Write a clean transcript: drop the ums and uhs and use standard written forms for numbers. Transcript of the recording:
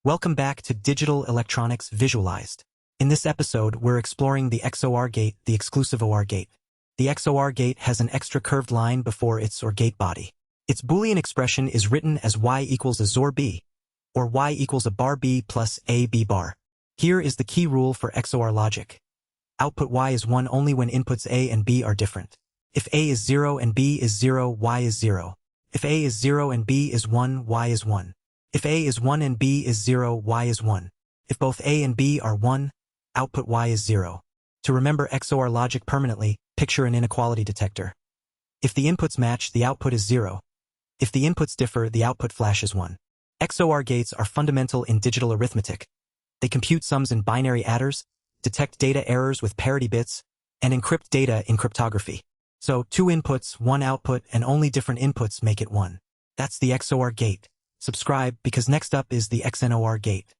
Welcome back to Digital Electronics Visualized. In this episode, we're exploring the XOR gate, the exclusive OR gate. The XOR gate has an extra curved line before its OR gate body. Its Boolean expression is written as y equals a XOR b, or y equals a bar b plus a b bar. Here is the key rule for XOR logic. Output y is 1 only when inputs a and b are different. If a is 0 and b is 0, y is 0. If a is 0 and b is 1, y is 1. If a is 1 and b is 0, y is 1. If both a and b are 1, output y is 0. To remember XOR logic permanently, picture an inequality detector. If the inputs match, the output is 0. If the inputs differ, the output flashes 1. XOR gates are fundamental in digital arithmetic. They compute sums in binary adders, detect data errors with parity bits, and encrypt data in cryptography. So, 2 inputs, 1 output, and only different inputs make it 1. That's the XOR gate. Subscribe because next up is the XNOR gate.